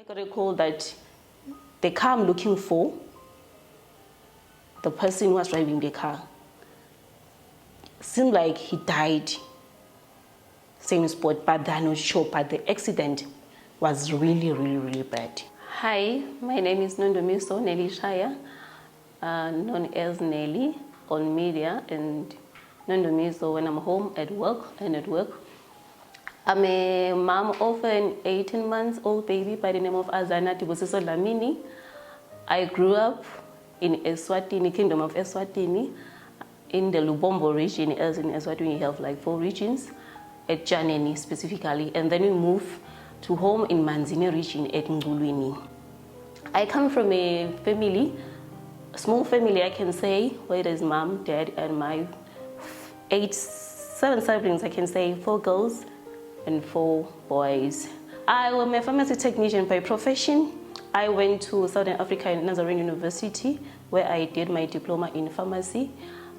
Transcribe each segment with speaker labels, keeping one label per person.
Speaker 1: got a call that the car I'm looking for, the person who was driving the car, seemed like he died same spot, but they're not sure. But the accident was really, really, really bad. Hi, my name is Nondumiso Nelly Shaya, known as Nelly on media, and Nondumiso when I'm home at work and at work. I'm a mom of an 18-month-old baby by the name of Azana Tibusiso Lamini. I grew up in Eswatini, Kingdom of Eswatini, in the Lubombo region, as in Eswatini we have like 4 regions, at Janeni specifically, and then we moved to home in Manzini region at Ngulwini. I come from a family, a small family I can say, where there's mom, dad, and my 7 siblings, I can say, 4 girls and 4 boys. I am a pharmacy technician by profession. I went to Southern Africa Nazarene University, where I did my diploma in pharmacy.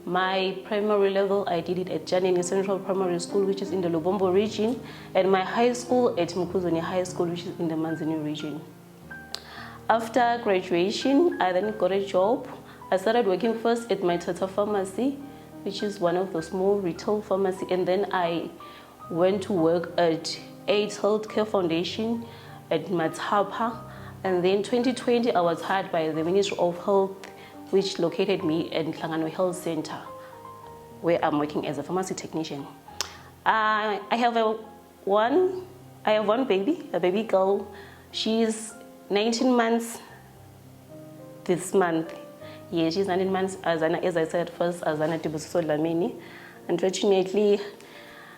Speaker 1: My primary level, I did it at Janeni Central Primary School, which is in the Lubombo region, and my high school at Mukuzoni High School, which is in the Manzini region. After graduation, I then got a job. I started working first at my Tata Pharmacy, which is one of the small retail pharmacy, and then I went to work at AIDS Healthcare Foundation at Matapa. And then 2020, I was hired by the Ministry of Health, which located me at Hlangano Health Center, where I'm working as a pharmacy technician. I have one baby, a baby girl. She's 19 months this month. Yeah, she's 19 months. Azana, as I said first, Azana Tibusiso Lamini. Unfortunately,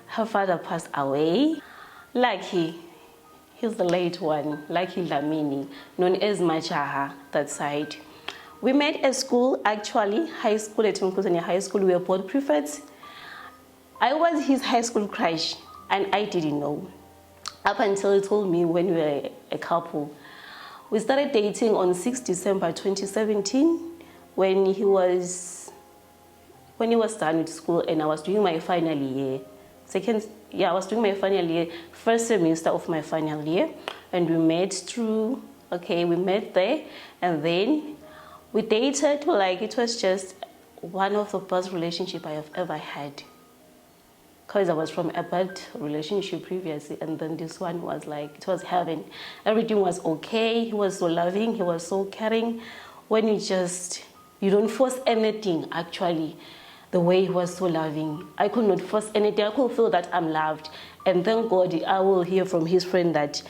Speaker 1: her father passed away. Lucky, he's the late one, Lucky Lamini, known as Machaha, that side. We met at school, actually, high school at Mukuzani High School. We were both prefects. I was his high school crush, and I didn't know. Up until he told me when we were a couple. We started dating on 6 December 2017, when he was done with school, and I was doing my final year. I was doing my final year, first semester of my final year, and we met we met there, and then we dated. Like, it was just one of the best relationships I have ever had, because I was from a bad relationship previously, and then this one was like, it was heaven. Everything was okay. He was so loving, he was so caring. When you don't force anything, actually. The way he was so loving. I could not force anything. I could feel that I'm loved. And thank God I will hear from his friend that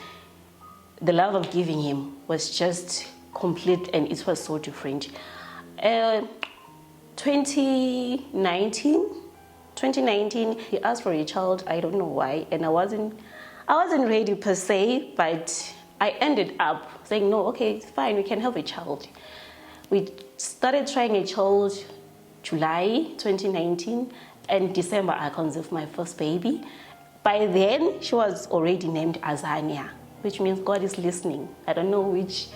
Speaker 1: the love I'm giving him was just complete, and it was so different. 2019, he asked for a child. I don't know why. And I wasn't ready per se, but I ended up saying, no, okay, it's fine, we can have a child. We started trying a child July 2019, and December I conceived my first baby. By then, she was already named Azania, which means God is listening. I don't know which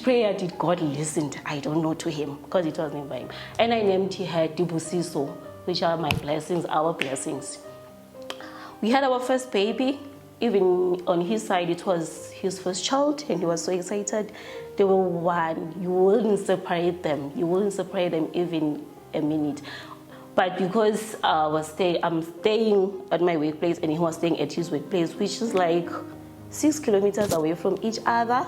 Speaker 1: prayer did God listen. I don't know to him, because it was named by him. And I named her Tibusiso, which are my blessings, our blessings. We had our first baby. Even on his side, it was his first child, and he was so excited. They were one. You wouldn't separate them. You wouldn't separate them even a minute. But because I'm staying at my workplace and he was staying at his workplace, which is like 6 kilometers away from each other,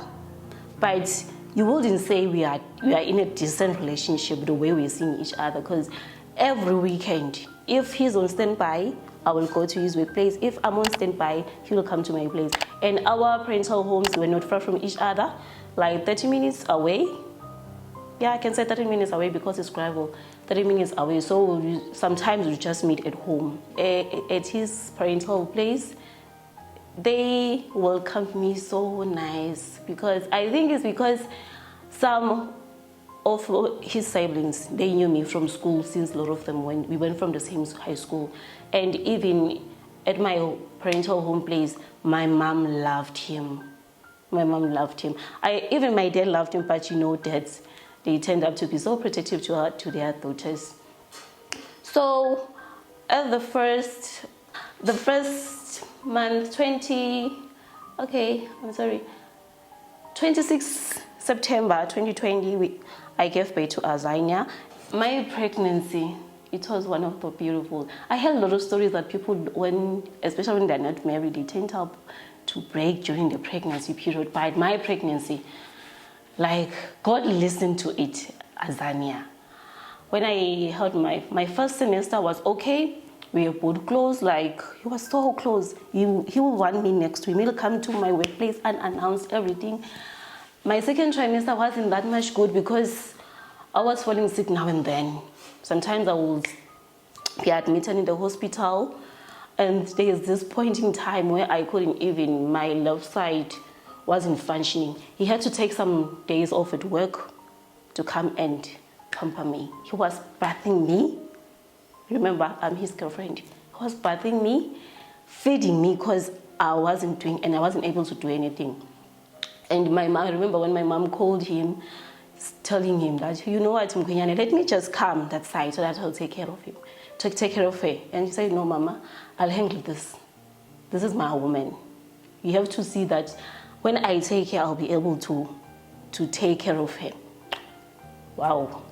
Speaker 1: but you wouldn't say we are in a decent relationship the way we're seeing each other, because every weekend, if he's on standby, I will go to his workplace. If I'm on standby, he will come to my place. And our parental homes were not far from each other, like 30 minutes away. Yeah, I can say 30 minutes away because it's gravel. 30 minutes away, so sometimes we just meet at home. At his parental place, they welcomed me so nice, because I think it's because some of his siblings, they knew me from school, since a lot of them we went from the same high school. And even at my parental home place, my mom loved him. My mom loved him. Even my dad loved him, but dads, they turned out to be so protective to their daughters. So at the first month, 26 September 2020, I gave birth to Azania. My pregnancy, it was one of the beautiful. I heard a lot of stories that people, especially when they're not married, they tend to break during the pregnancy period. But my pregnancy, like, God listened to it, Azania. When I heard my first semester was okay, we were both close, like, he was so close. He will want me next to him. He'll come to my workplace and announce everything. My second trimester wasn't that much good because I was falling sick now and then. Sometimes I would be admitted in the hospital, and there's this point in time where I couldn't even, my left side wasn't functioning. He had to take some days off at work to come and pamper me. He was bathing me. Remember, I'm his girlfriend. He was bathing me, feeding me because I wasn't able to do anything. And my mom, I remember when my mom called him, telling him that, you know what, Mkwenyane, let me just come that side so that I'll take care of him, take care of her. And he said, no, Mama, I'll handle this. This is my woman. You have to see that when I take her, I'll be able to take care of her. Wow.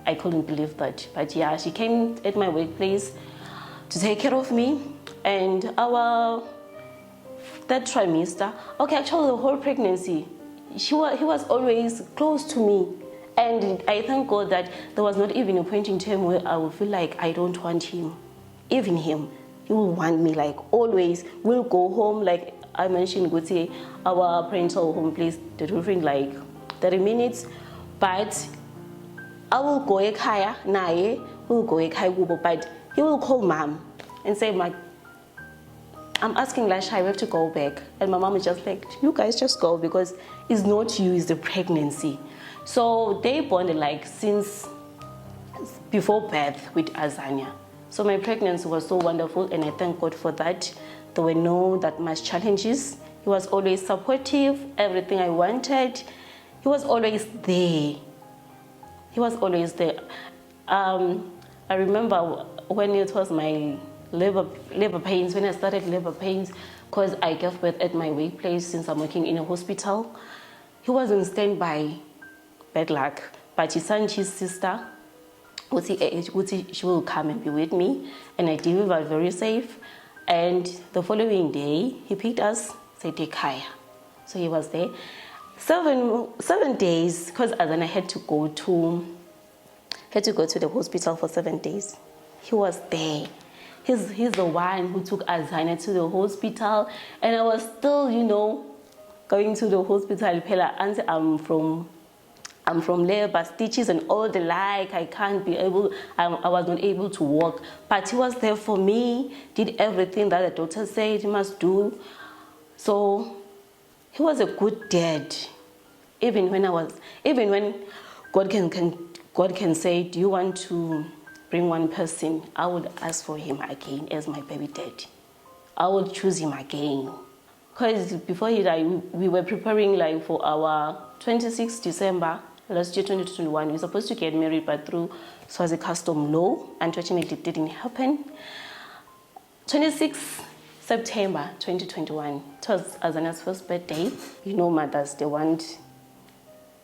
Speaker 1: I couldn't believe that. But yeah, she came at my workplace to take care of me. And our third trimester, okay, actually the whole pregnancy, he was always close to me. And I thank God that there was not even a point in time where I would feel like I don't want him. Even him, he will want me, like, always. We'll go home, like I mentioned, go to our parental home place, the different like 30 minutes. But I will go ekhaya naye, we'll go ekhaya kubo, but he will call mom and say, I'm asking Lasha, I have to go back. And my mom is just like, you guys just go, because it's not you, it's the pregnancy. So they bonded like since before birth with Azania. So my pregnancy was so wonderful, and I thank God for that. There were no that much challenges. He was always supportive, everything I wanted. He was always there. He was always there. I remember when it was my labor pains, when I started labor pains, because I gave birth at my workplace since I'm working in a hospital. He was on standby, bad luck. But he sent his sister, she will come and be with me, and I delivered very safe. And the following day, he picked us, said, Kaya. So he was there. 7 days, because Azana had to go to the hospital for 7 days. He was there. He's the one who took Azana to the hospital, and I was still, going to the hospital. And I'm from labor, stitches and all the like. I was not able to walk, but he was there for me. Did everything that the doctor said he must do. So he was a good dad. Even when God can say, do you want to bring one person? I would ask for him again as my baby dad. I would choose him again. Because before he died, we were preparing like for our 26th December, last year 2021. We were supposed to get married, but through Swazi custom law, unfortunately it didn't happen. 26th September 2021, it was Azana's first birthday. Mothers, they want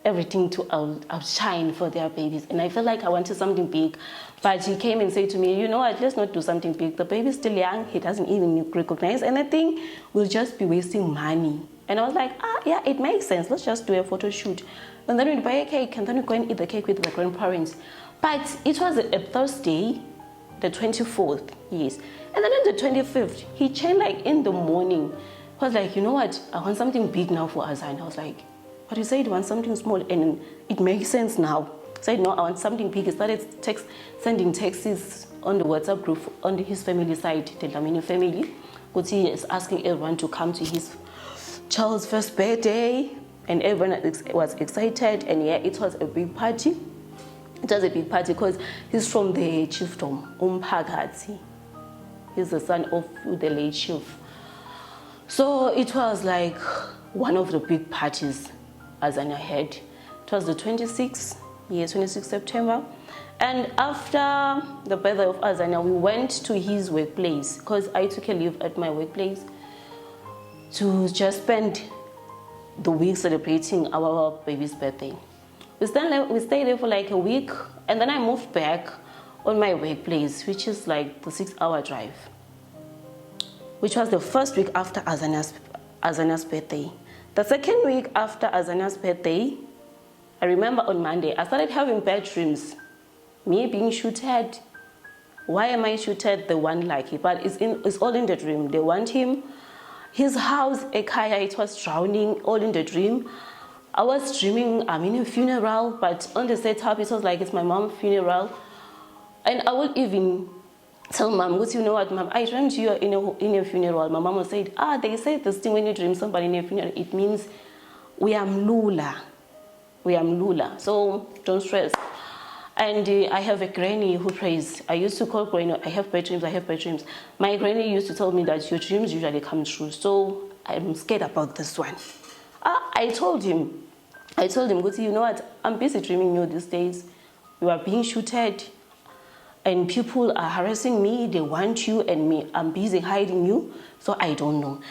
Speaker 1: everything to outshine for their babies. And I felt like I wanted something big. But he came and said to me, you know what, let's not do something big. The baby's still young. He doesn't even recognize anything. We'll just be wasting money. And I was like, yeah, it makes sense. Let's just do a photo shoot. And then we'd buy a cake, and then we'd go and eat the cake with the grandparents. But it was a Thursday, the 24th, yes. And then on the 25th, he changed like in the morning. I was like, you know what, I want something big now for Azan. And I was like, but you said you want something small, and it makes sense now. I said, no, I want something big. He started sending texts on the WhatsApp group on his family side, the Lamini family, because he is asking everyone to come to his child's first birthday, and everyone was excited. And yeah, it was a big party. It was a big party because he's from the chiefdom, Umpagati. He's the son of the late chief. So it was like one of the big parties Azania had. It was the 26th September. And after the birthday of Azania, we went to his workplace because I took a leave at my workplace to just spend the week celebrating our baby's birthday. We stayed there for like a week, and then I moved back on my workplace, which is like the 6-hour drive, which was the first week after Azana's birthday. The second week after Azana's birthday, I remember on Monday, I started having bad dreams. Me being shooted. Why am I shooted? They want Lucky, but it's all in the dream. They want him. His house, Ekaya, it was drowning, all in the dream. I was dreaming I'm in a funeral, but on the setup, it was like it's my mom's funeral. And I would even tell mom, you know what, mom, I dreamed you in a funeral. My mom said, they say this thing when you dream somebody in a funeral, it means we are mlula. We are mlula. So don't stress. And I have a granny who prays. I used to call granny, I have bad dreams. My granny used to tell me that your dreams usually come true. So I'm scared about this one. I told him, you know what, I'm busy dreaming you these days. You are being shooted and people are harassing me. They want you and me. I'm busy hiding you. So I don't know.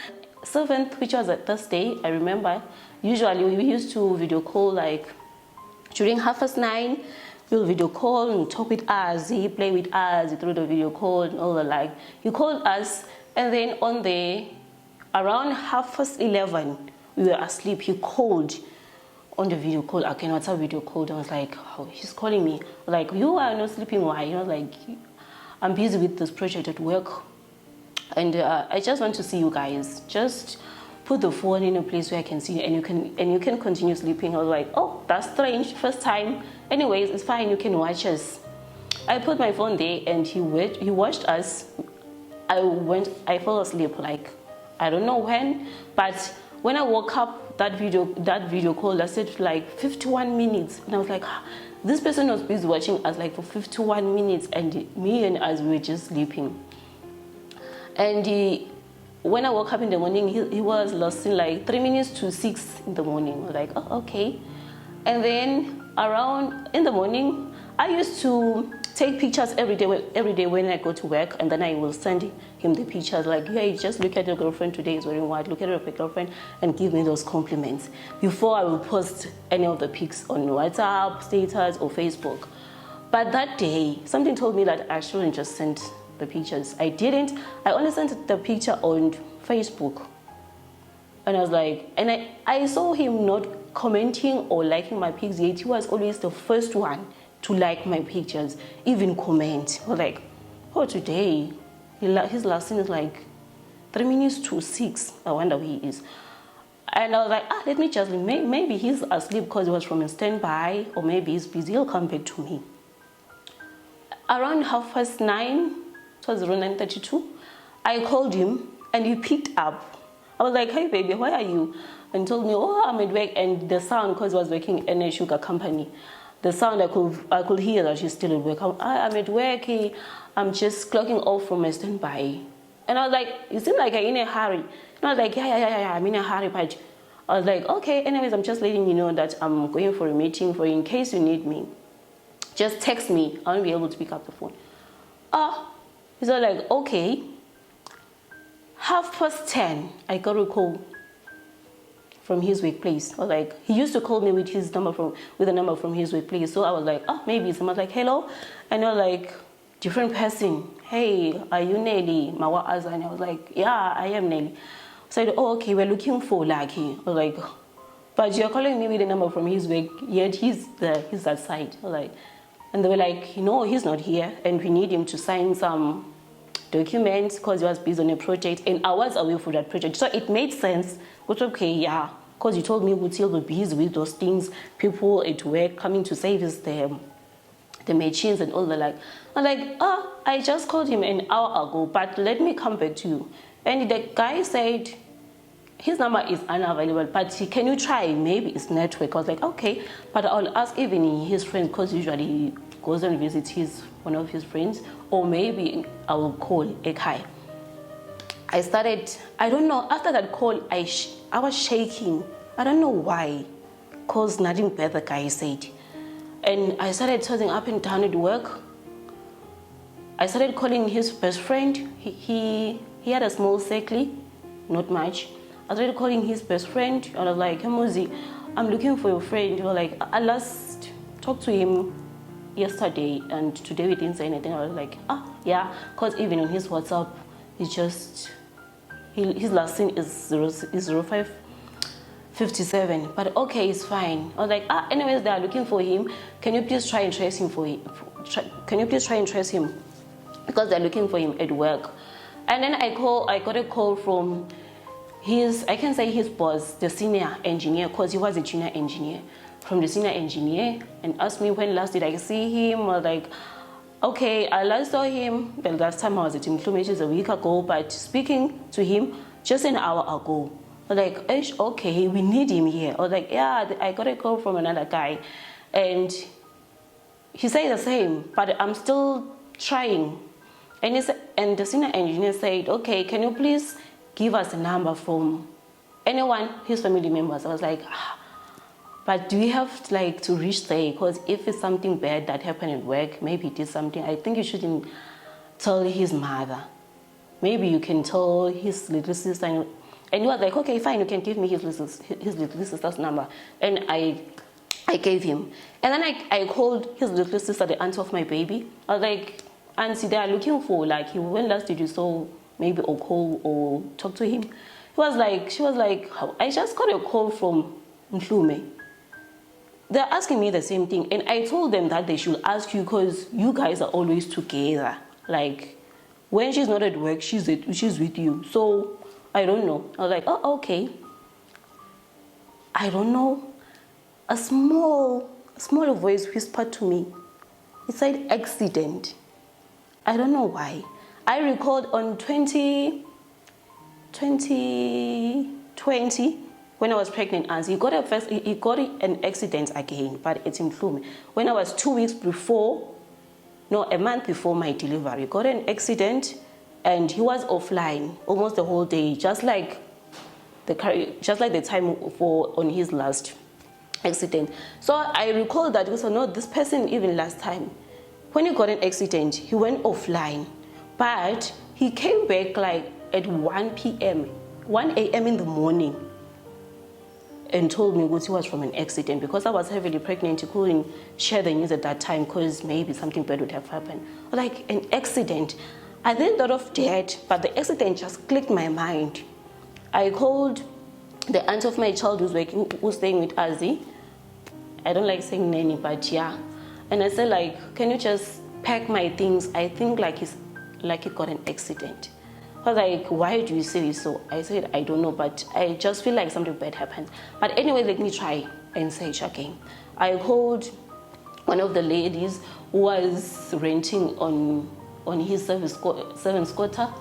Speaker 1: 7th, which was a Thursday, I remember, usually we used to video call like during 9:30. We'll video call and talk with us, he play with us through the video call and all the like. He called us, and then around 11:30, we were asleep. He called on the video call. I cannot have video call. I was like, oh, he's calling me. Like, you are not sleeping, why? You know, like, I'm busy with this project at work, and I just want to see you guys. Just put the phone in a place where I can see you, and you can continue sleeping. I was like, oh, that's strange. First time. Anyways, it's fine. You can watch us. I put my phone there, and he watched us. I fell asleep. Like, I don't know when, but when I woke up, that video call lasted like 51 minutes, and I was like, this person was busy watching us like for 51 minutes, and me and us were just sleeping. And when I woke up in the morning, he was lost in like 3 minutes to 6 in the morning. I was like, oh, okay. And then around in the morning, I used to take pictures every day when I go to work, and then I will send him the pictures like, hey, just look at your girlfriend today is wearing white, look at your girlfriend, and give me those compliments before I will post any of the pics on WhatsApp, status, or Facebook. But that day, something told me that I shouldn't just send the pictures. I didn't. I only sent the picture on Facebook. And I was like, and I saw him not commenting or liking my pics, yet he was always the first one to like my pictures, even comment. I was like, oh, today, his last scene is like 3 minutes to 6. I wonder where he is. And I was like, let me just, maybe he's asleep because he was from a standby, or maybe he's busy, he'll come back to me. Around 9:30, it was around 9:32, I called him and he picked up. I was like, hey baby, where are you? And he told me, oh, I'm at work. And the sound, because he was working in a sugar company, the sound I could hear that she's still at work. I'm at work, I'm just clocking off from my standby. And I was like, you seem like you're in a hurry. And I was like, yeah, I'm in a hurry, but I was like, okay, anyways, I'm just letting you know that I'm going for a meeting, for in case you need me, just text me. I won't be able to pick up the phone. He's all like, okay. 10:30, I got a call from his workplace. I was like, he used to call me with a number from his workplace. So I was like, maybe it's him. I was like, hello, and you're like, different person. Hey, are you Nelly? Mawa Azan? I was like, yeah, I am Nelly. So I said, oh, okay, we're looking for Lucky. I was like, but you're calling me with a number from his work, yet he's that side. I was like, and they were like, no, he's not here, and we need him to sign some documents because he was busy on a project, and I was away for that project. So it made sense. But okay, yeah, because you told me he'll be busy with those things, people at work coming to service the machines and all the like. I'm like, I just called him an hour ago, but let me come back to you. And the guy said his number is unavailable, but can you try? Maybe it's network. I was like, okay, but I'll ask even his friends, because usually he goes and visits one of his friends, or maybe I will call Ekai. I don't know, after that call, I was shaking. I don't know why, because nothing bad, the guy said. And I started tossing up and down at work. I started calling his best friend. He had a small circle, not much. I started calling his best friend. I was like, hey, Mozi, I'm looking for your friend. He was like, I last talked to him yesterday and today we didn't say anything. I was like, yeah, because even on his WhatsApp, his last thing is 0557. But okay, it's fine. I was like, anyways, they are looking for him. Can you please try and trace him Can you please try and trace him? Because they're looking for him at work. And then I got a call from his boss, the senior engineer, because he was a junior engineer, from the senior engineer, and asked me when last did I see him. I was like, okay, I last saw him the last time I was at Mashile, which is a week ago, but speaking to him just an hour ago. I was like, okay, we need him here. I was like, yeah, I got a call from another guy, and he said the same, but I'm still trying. And the senior engineer said, okay, can you please give us a number from anyone, his family members? I was like, but do we have to reach there? Because if it's something bad that happened at work, maybe he did something, I think you shouldn't tell his mother. Maybe you can tell his little sister. And he was like, okay, fine, you can give me his little sister's number. And I gave him. And then I called his little sister, the aunt of my baby. I was like, Auntie, they are looking for, when last did you saw maybe or call or talk to him? She was like, I just got a call from Mhlume. They're asking me the same thing. And I told them that they should ask you because you guys are always together. When she's not at work, she's with you. So, I don't know. I was like, okay. I don't know. A small voice whispered to me. It said accident. I don't know why. I recalled on 2020 when I was pregnant, and he got an accident again, but it's in Mhlume. When I was a month before my delivery, he got an accident, and he was offline almost the whole day, just like the time on his last accident. So I recall that this person even last time, when he got an accident, he went offline, but he came back at 1 a.m. in the morning and told me what he was from an accident. Because I was heavily pregnant, he couldn't share the news at that time because maybe something bad would have happened. Like an accident. I then thought of death, but the accident just clicked my mind. I called the aunt of my child who's staying with Azzy. I don't like saying nanny, but yeah. And I said, can you just pack my things? I think he got an accident. I was like, why do you say so? I said, I don't know, but I just feel like something bad happened. But anyway, let me try and search again. I called one of the ladies who was renting on his seven squatter,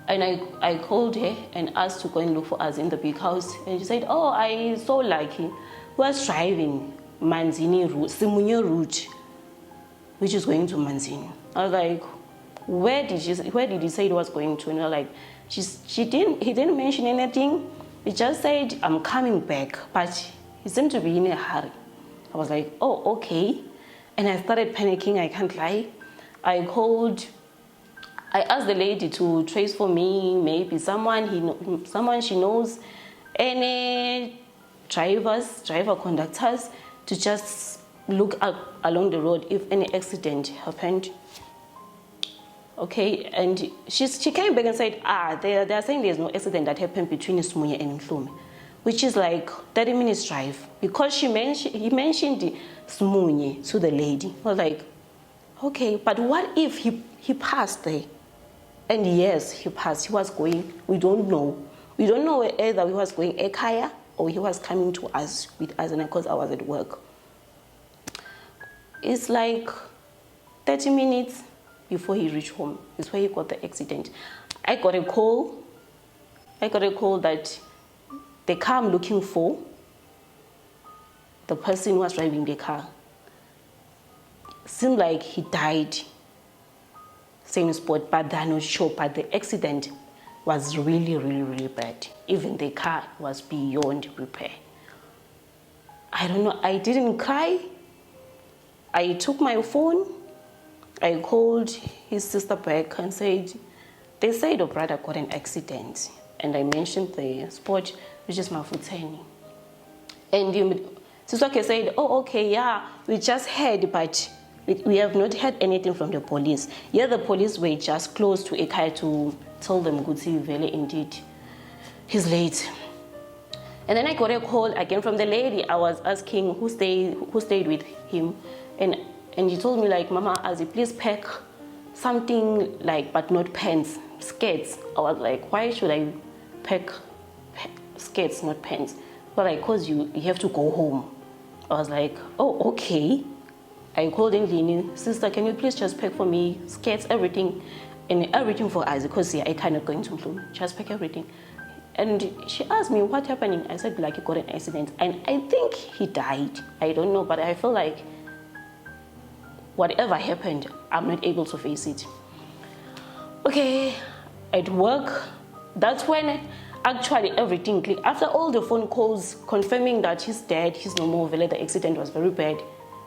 Speaker 1: and I called her and asked to go and look for us in the big house. And she said, I saw he was driving Simunye route, which is going to Manzini. I was like, where did he say it was going to? And I was like, he didn't mention anything. He just said, I'm coming back, but he seemed to be in a hurry. I was like, okay. And I started panicking, I can't lie. I asked the lady to trace for me, maybe someone she knows, any driver conductors, to just look up along the road if any accident happened. Okay, and she came back and said, they are saying there's no accident that happened between Simunye and Mhlume, which is 30 minutes drive, because he mentioned Simunye to the lady. I was like, okay, but what if he passed there? And yes, he passed. He was going, we don't know whether he was going Ekaya or he was coming to us with us, and because I was at work. It's 30 minutes before he reached home. Is where he got the accident. I got a call that the car I'm looking for, the person who was driving the car, seemed like he died same spot, but they're not sure. But the accident was really, really, really bad. Even the car was beyond repair. I don't know, I didn't cry. I took my phone, I called his sister back and said, they said your brother got an accident and I mentioned the sport, which is Mafuteni. And Siswake said, oh, okay, yeah, we just heard, but we have not heard anything from the police. Yeah, the police were just close to Ekhaya to tell them, Gutsi Vele, indeed, he's late. And then I got a call again from the lady. I was asking who stayed with him. And he told me, like, Mama Azi, please pack something like, but not pants, skirts. I was like, why should I pack skirts, not pants? But like, cause you have to go home. I was like, oh, okay. I called Lini, sister, can you please just pack for me skirts, everything, and everything for Isaac, because I kind of going to Bloom. Just pack everything. And she asked me what happening. I said, like, he got an accident, and I think he died. I don't know, but I feel like whatever happened, I'm not able to face it. Okay, at work, that's when actually everything clicked. After all the phone calls confirming that he's dead, he's no more, the accident was very bad,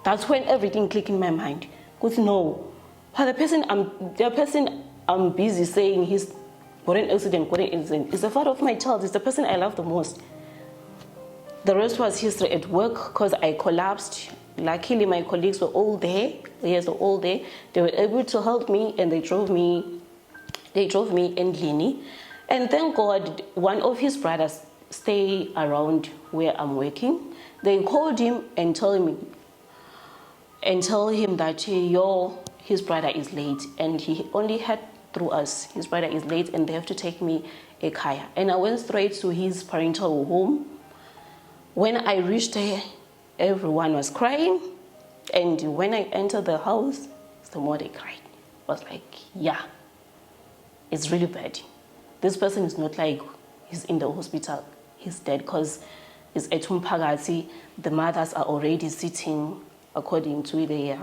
Speaker 1: that's when everything clicked in my mind. Because no, the person I'm busy saying he's got an accident, is the father of my child, it's the person I love the most. The rest was history at work because I collapsed. Luckily, my colleagues were all there. Yes, were all there. They were able to help me, and they drove me endlini. And thank God, one of his brothers stay around where I'm working. They called him and tell him that his brother is late, and he only had through us. His brother is late, and they have to take me Ekhaya. And I went straight to his parental home. When I reached there, everyone was crying, and when I entered the house, the more they cried. I was like, yeah, it's really bad. This person is not like he's in the hospital, he's dead, because it's Etumpagati. The mothers are already sitting according to their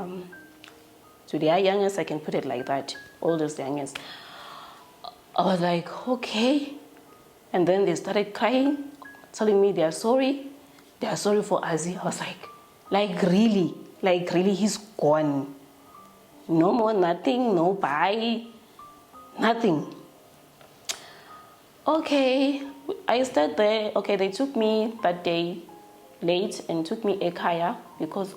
Speaker 1: youngest, I can put it like that, oldest youngest. I was like, okay. And then they started crying, telling me they are sorry for Azi. I was like really, he's gone. No more, nothing, no bye, nothing. Okay, I stayed there. Okay, they took me that day late and took me Ekhaya because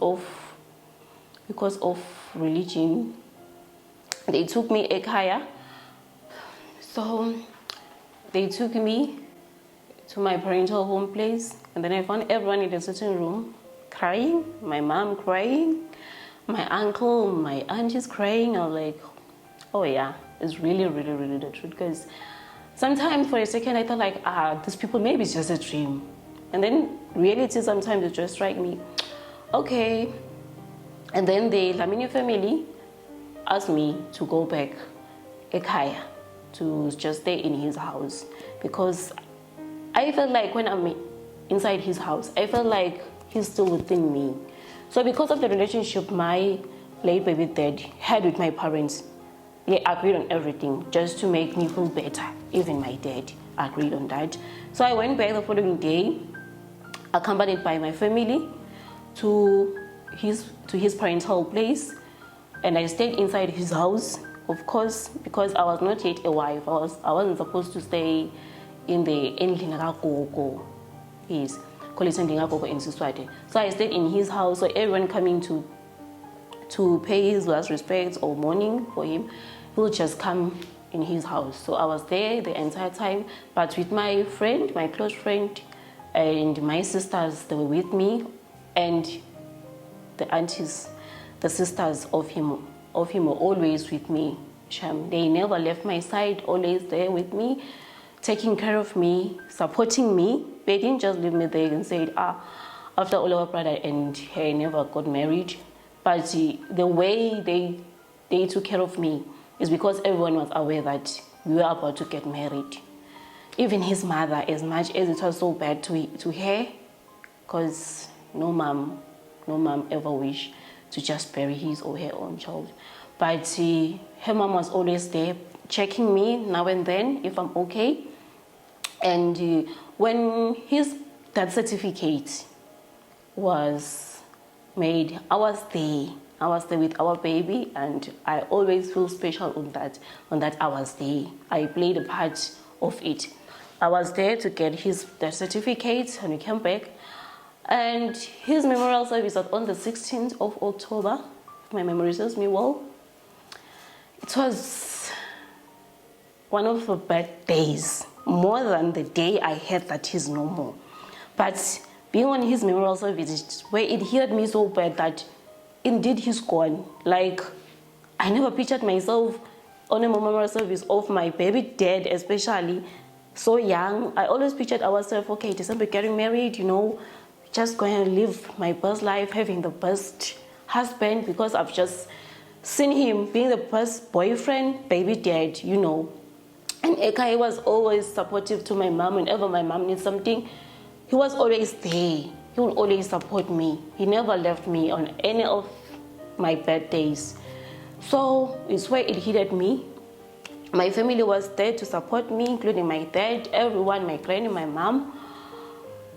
Speaker 1: of religion. They took me Ekhaya. So they took me to my parental home place, and then I found everyone in the sitting room crying, my mom crying, my uncle, my aunties crying. I was like, oh yeah, it's really, really, really the truth. Because sometimes for a second I thought like, these people, maybe it's just a dream. And then reality sometimes it just strike me, okay. And then the Lamini family asked me to go back Ekhaya, to just stay in his house, because I felt like when I'm inside his house, I felt like he's still within me. So because of the relationship my late baby dad had with my parents, they agreed on everything just to make me feel better. Even my dad agreed on that. So I went back the following day, accompanied by my family, to his parental place, and I stayed inside his house, of course, because I was not yet a wife. I wasn't supposed to stay in the Endlingakoko. Yes, call it Endlingakoko in Siswati. So I stayed in his house, so everyone coming to pay his last respects or mourning for him will just come in his house. So I was there the entire time, but with my friend, my close friend, and my sisters, they were with me, and the aunties, the sisters of him were always with me. They never left my side, always there with me, taking care of me, supporting me. They didn't just leave me there and say, after all our brother and he never got married. But the way they took care of me is because everyone was aware that we were about to get married. Even his mother, as much as it was so bad to her, because no mom ever wished to just bury his or her own child. But her mom was always there, checking me now and then if I'm okay. And when his death certificate was made, I was there. I was there with our baby, and I always feel special on that I was there. I played a part of it. I was there to get his death certificate, and we came back. And his memorial service was on the 16th of October, if my memory serves me well. It was one of the bad days, more than the day I heard that he's no more. But being on his memorial service, where it hit me so bad that indeed he's gone. Like, I never pictured myself on a memorial service of my baby dad, especially so young. I always pictured ourselves, okay, December getting married, you know, just going to live my best life, having the best husband, because I've just seen him being the best boyfriend, baby dad, you know. And Eka was always supportive to my mom. Whenever my mom needs something, he was always there. He would always support me. He never left me on any of my bad days. So it's where it hit me. My family was there to support me, including my dad, everyone, my granny, my mom.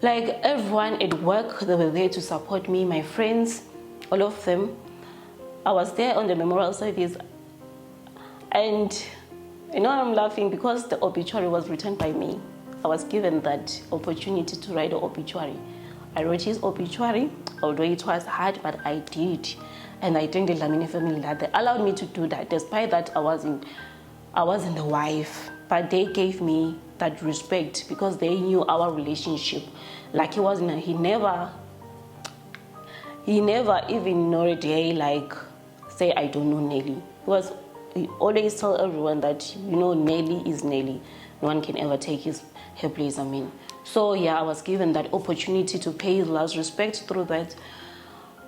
Speaker 1: Like everyone at work, they were there to support me, my friends, all of them. I was there on the memorial service. And you know, I'm laughing because the obituary was written by me. I was given that opportunity to write the obituary. I wrote his obituary, although it was hard, but I did. And I thank the Lamini family that they allowed me to do that. Despite that, I wasn't the wife, but they gave me that respect because they knew our relationship. Like he never even know a day like say I don't know Nelly. He always tell everyone that, you know, Nelly is Nelly. No one can ever take her place, I mean. So yeah, I was given that opportunity to pay his last respect through that.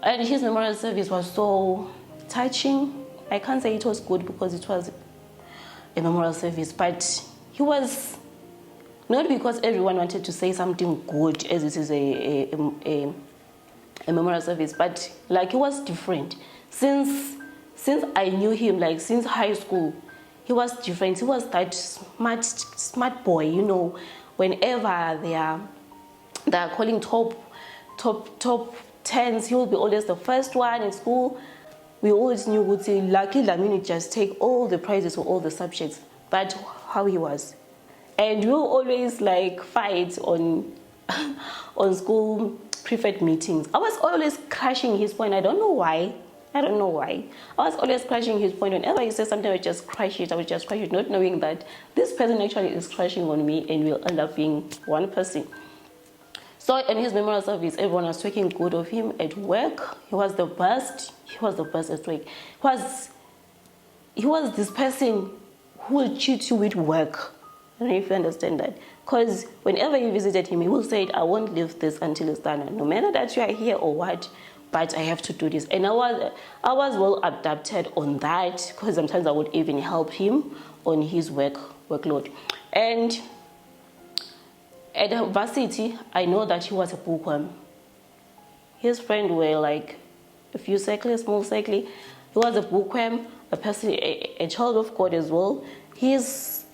Speaker 1: And his memorial service was so touching. I can't say it was good because it was a memorial service, but he was, not because everyone wanted to say something good as it is a memorial service, but like he was different. Since I knew him, like since high school, he was different. He was that smart boy, you know. Whenever they are calling top 10s, he will be always the first one in school. We always knew would say lucky Lamini just take all the prizes for all the subjects. But how he was, and we will always like fight on school prefect meetings. I was always crushing his point. I don't know why. I was always crushing his point. Whenever he said something, I would just crush it, not knowing that this person actually is crushing on me and will end up being one person. So in his memorial service, everyone was talking good of him at work. He was the best. He was the best at work. He was this person who will cheat you with work. I don't know if you understand that. Because whenever you visited him, he will say, I won't leave this until it's done. No matter that you are here or what, but I have to do this. And I was well adapted on that, because sometimes I would even help him on his workload. And at the varsity, I know that he was a bookworm. His friends were like a few circles, small circle. He was a bookworm, a person, a child of God as well. His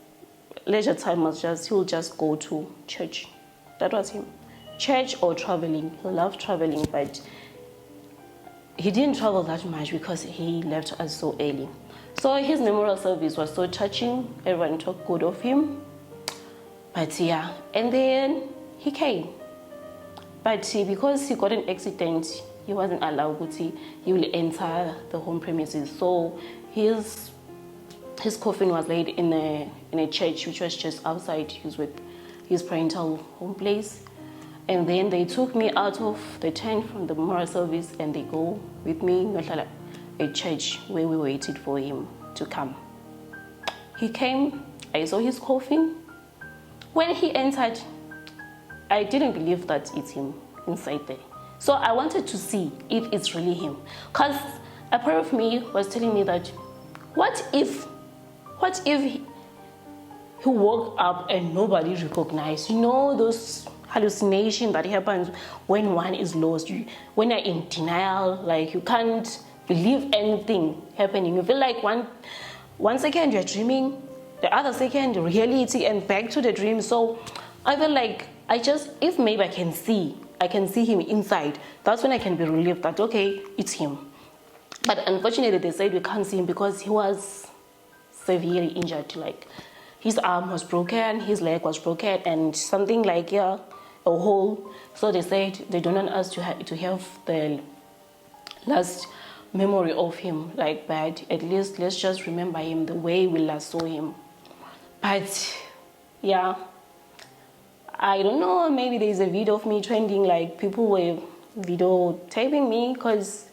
Speaker 1: leisure time was he'll just go to church. That was him. Church or traveling. He loved traveling, but he didn't travel that much because he left us so early. So his memorial service was so touching. Everyone talked good of him. But yeah, and then he came. But because he got an accident, he wasn't allowed to. He will enter the home premises. So his coffin was laid in a church, which was just outside his parental home place. And then they took me out of the tent from the memorial service and they go with me to a church where we waited for him to come. He came, I saw his coffin. When he entered, I didn't believe that it's him inside there. So I wanted to see if it's really him. Because a part of me was telling me that, what if he woke up and nobody recognized? You know those hallucination that happens when one is lost, when you're in denial, like you can't believe anything happening. You feel like one second you're dreaming, the other second reality, and back to the dream. So I feel like if maybe I can see him inside, that's when I can be relieved that okay, it's him. But unfortunately they said we can't see him because he was severely injured, like his arm was broken, his leg was broken, and something like a hole. So they said they don't want us to have the last memory of him like that. At least let's just remember him the way we last saw him. But yeah, I don't know, maybe there's a video of me trending, like people were videotaping me, because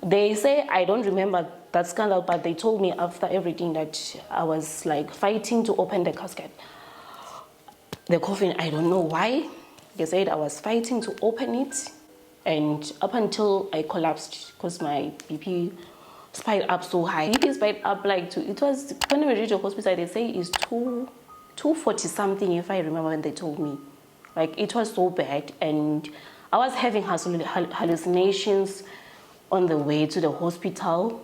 Speaker 1: they say I don't remember that scandal, but they told me after everything that I was like fighting to open the casket, the coffin. I don't know why. They said I was fighting to open it, and up until I collapsed because my BP spiked up so high. BP spiked up like it was, when we reached the hospital, they say it's 240 something, if I remember when they told me. Like, it was so bad, and I was having hallucinations on the way to the hospital.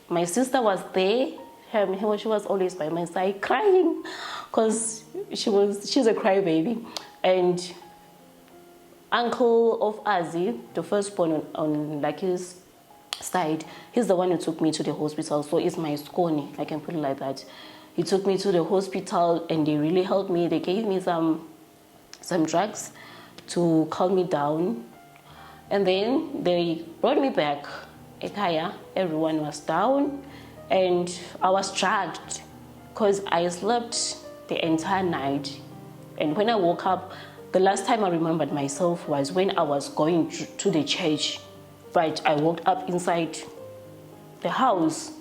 Speaker 1: My sister was there. She was always by my side crying, because she's a crybaby. And uncle of Azi, the firstborn on Lucky's side, he's the one who took me to the hospital. So it's my scone, I can put it like that. He took me to the hospital, and they really helped me. They gave me some drugs to calm me down. And then they brought me back. Ekaya, everyone was down, and I was dragged because I slept the entire night. And when I woke up, the last time I remembered myself was when I was going to the church. But I woke up inside the house,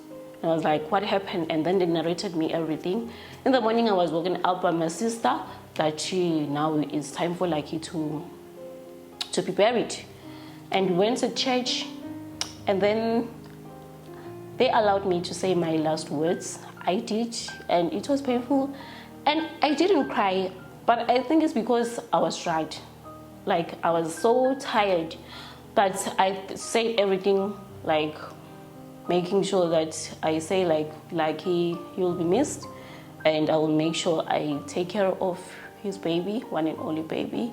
Speaker 1: and I was like, what happened? And then they narrated me everything. In the morning, I was woken up by my sister that now it's time for Lucky to be buried. And we went to church, and then they allowed me to say my last words. I did, and it was painful. And I didn't cry, but I think it's because I was tired. Like, I was so tired. But I said everything, like making sure that I say like he will be missed, and I will make sure I take care of his baby, one and only baby.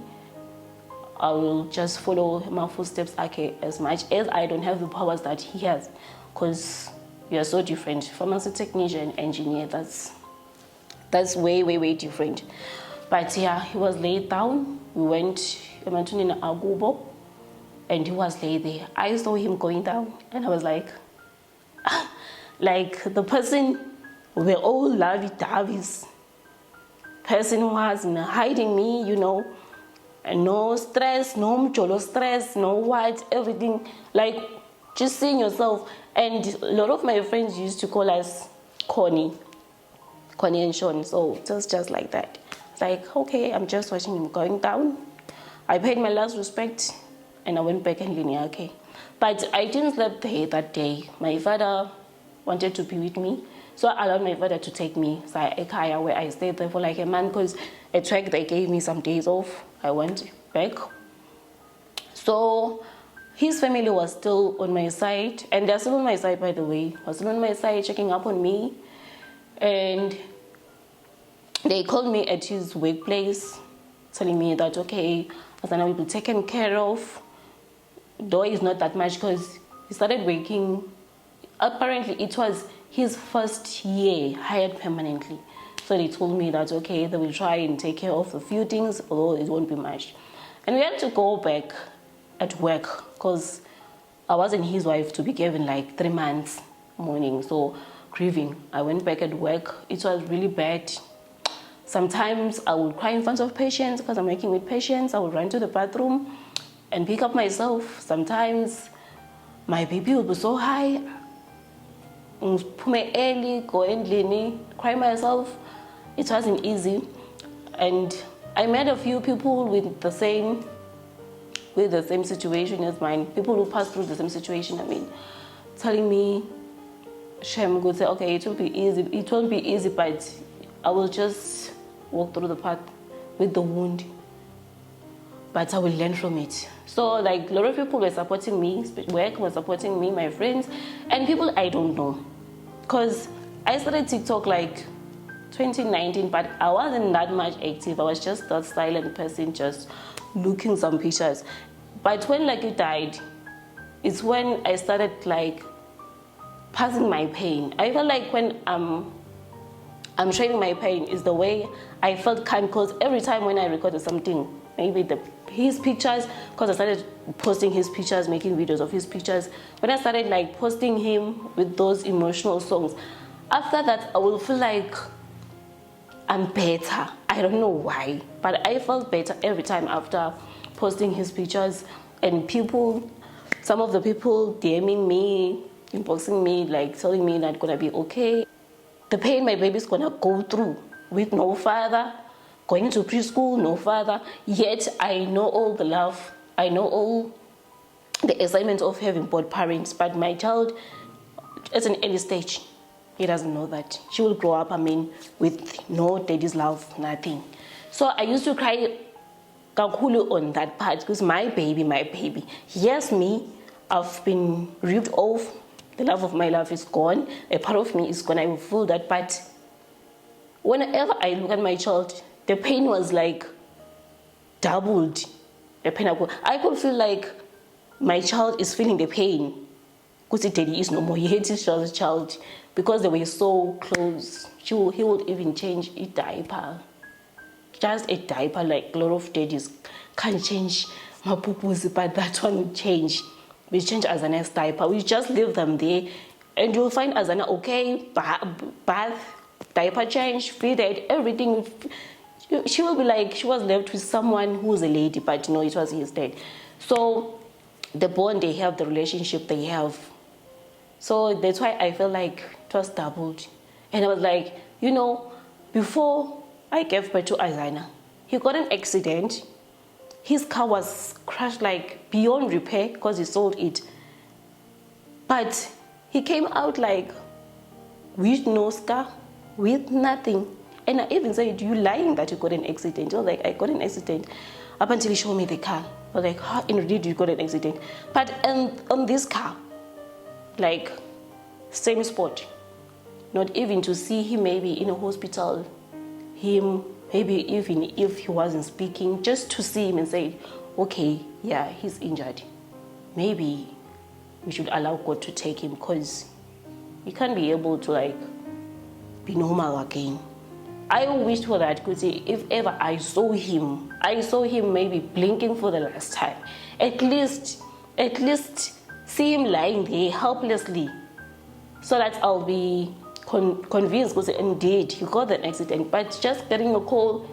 Speaker 1: I will just follow my footsteps, okay, as much as I don't have the powers that he has, because we are so different. Pharmacy technician, engineer, that's way, way, way different. But yeah, he was laid down. We went to Agubo, and he was laid there. I saw him going down, and I was like, like the person, we're all lovey-doveys. Person who was hiding me, and no stress, no mjolo stress, no what, everything, like just seeing yourself. And a lot of my friends used to call us Connie and Sean, so it was just like that. It's like, okay, I'm just watching him going down. I paid my last respect, and I went back in Lineake. But I didn't sleep there that day. My father wanted to be with me, so I allowed my father to take me to Ekaya, where I stayed there for like a month, because at work they gave me some days off. I went back. So his family was still on my side, and they're still on my side, by the way. Was still on my side, checking up on me. And they called me at his workplace, telling me that, okay, Asana will be taken care of. Though it's not that much, because he started working. Apparently, it was his first year hired permanently. So they told me that, okay, they will try and take care of a few things, although it won't be much. And we had to go back at work, because I wasn't his wife to be given like 3 months mourning, so grieving. I went back at work. It was really bad. Sometimes I would cry in front of patients, because I'm working with patients. I would run to the bathroom and pick up myself. Sometimes my BP would be so high, early, go endlini, cry myself. It wasn't easy. And I met a few people with the same situation as mine, people who passed through the same situation, telling me, Shem would say, okay, it will be easy. It won't be easy, but I will just walk through the path with the wound, but I will learn from it. So like a lot of people were supporting me, work was supporting me, my friends, and people I don't know. Because I started TikTok like 2019, but I wasn't that much active. I was just that silent person, just looking some pictures. But when Lucky died, it's when I started like passing my pain. I felt like when I'm I'm showing my pain is the way I felt kind, because every time when I recorded something, maybe his pictures, because I started posting his pictures, making videos of his pictures. When I started like posting him with those emotional songs, after that I will feel like I'm better. I don't know why, but I felt better every time after posting his pictures. And some of the people DMing me, inboxing me, like telling me that gonna be okay. The pain my baby's gonna go through with no father, going to preschool, no father. Yet I know all the love, I know all the assignments of having both parents, but my child at an early stage, he doesn't know that. She will grow up, with no daddy's love, nothing. So I used to cry kakhulu on that part, because my baby. Yes, me, I've been ripped off. The love of my life is gone. A part of me is gone. I will feel that. But whenever I look at my child, the pain was like doubled. The pain I could feel like my child is feeling the pain, because daddy is no more. He hates his child because they were so close. He would even change a diaper. Just a diaper, like a lot of daddies can't change my pupus, but that one would change. We change Azana's diaper. We just leave them there, and you'll find Azana okay, bath, diaper change, feeded, everything. She will be like she was left with someone who's a lady, but no, it was his dad. So the bond they have, the relationship they have. So that's why I felt like it was doubled. And I was like, before I gave birth to Azana, he got an accident. His car was crashed like beyond repair because he sold it. But he came out like with no scar, with nothing. And I even said, you lying that you got an accident? He was like, I got an accident. Up until he showed me the car. I was like, how indeed you got an accident? But on this car, like same spot, not even to see him maybe in a hospital, maybe even if he wasn't speaking, just to see him and say, okay, yeah, he's injured. Maybe we should allow God to take him, because he can't be able to like be normal again. I wish for that, because if ever I saw him maybe blinking for the last time, at least see him lying there helplessly, so that I'll be convinced, because indeed he got an accident. But just getting a call,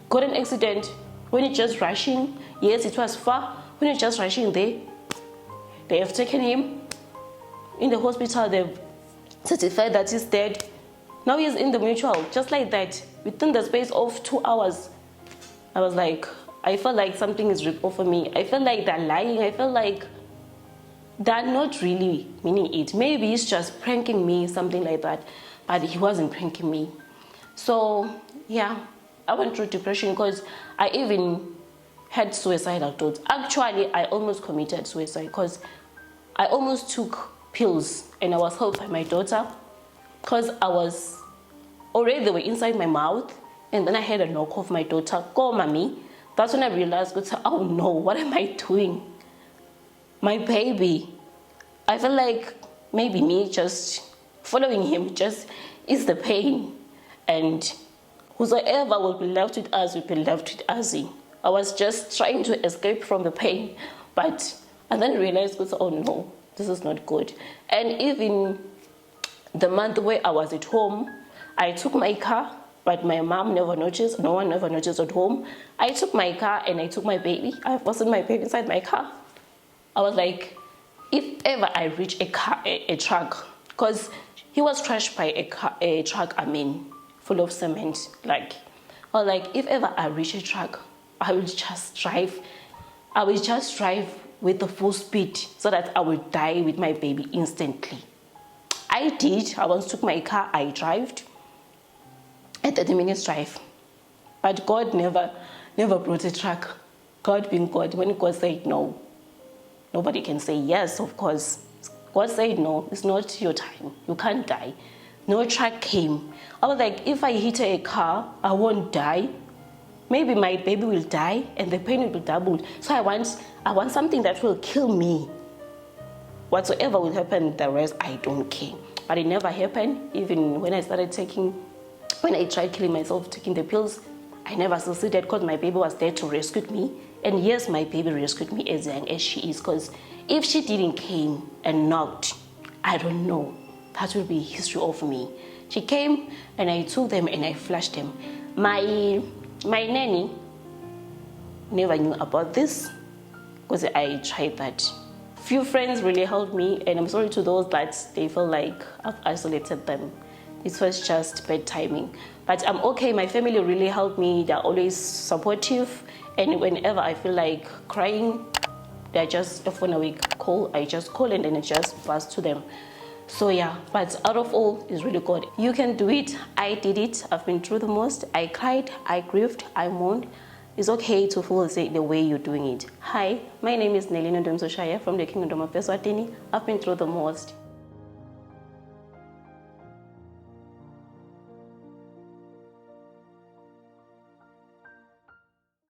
Speaker 1: got an accident, when you're just rushing, yes, it was far, when you're just rushing there, they have taken him in the hospital, they've certified that he's dead. Now he's in the mutual, just like that, within the space of 2 hours. I was like, I felt like something is ripped off of me. I felt like they're lying. I felt like they're not really meaning it. Maybe he's just pranking me, something like that. But he wasn't pranking me. So, yeah, I went through depression, because I even had suicidal thoughts. Actually, I almost committed suicide, because I almost took pills, and I was helped by my daughter, because they were inside my mouth, and then I had a knock of my daughter, "Go, mommy." That's when I realized, oh no, what am I doing? My baby. I felt like maybe me just following him just is the pain, and whosoever will be left with us will be left with us. I was just trying to escape from the pain, and then realized, oh no, this is not good. And even the month where I was at home, I took my car, but my mom never noticed. No one ever noticed at home. I took my car and I took my baby. I posted my baby inside my car. I was like, if ever I reach a truck, because he was crashed by a truck, full of cement. I was like, if ever I reach a truck, I will just drive. I will just drive with the full speed, so that I will die with my baby instantly. I did. I once took my car, I drove a 30 minutes drive. But God never brought a truck. God being God, when God said no, nobody can say yes, of course. God said no, it's not your time. You can't die. No truck came. I was like, if I hit a car, I won't die. Maybe my baby will die and the pain will be doubled. So I want something that will kill me. Whatsoever will happen, the rest, I don't care. But it never happened. Even when I started taking When I tried killing myself, taking the pills, I never succeeded because my baby was there to rescue me. And yes, my baby rescued me as young as she is, because if she didn't came and knocked, I don't know, that will be history of me. She came and I took them and I flushed them. My nanny never knew about this because I tried that. Few friends really helped me, and I'm sorry to those that they feel like I've isolated them. It was just bad timing. But I'm okay, my family really helped me. They're always supportive, and whenever I feel like crying, they're just a phone away call. I just call and then I just pass to them. So yeah, but out of all, it's really good. You can do it. I did it. I've been through the most. I cried, I grieved, I mourned. It's okay to feel the way you're doing it. Hi, my name is Nondumiso Nelly Shaya from the Kingdom of Eswatini. I've been through the most.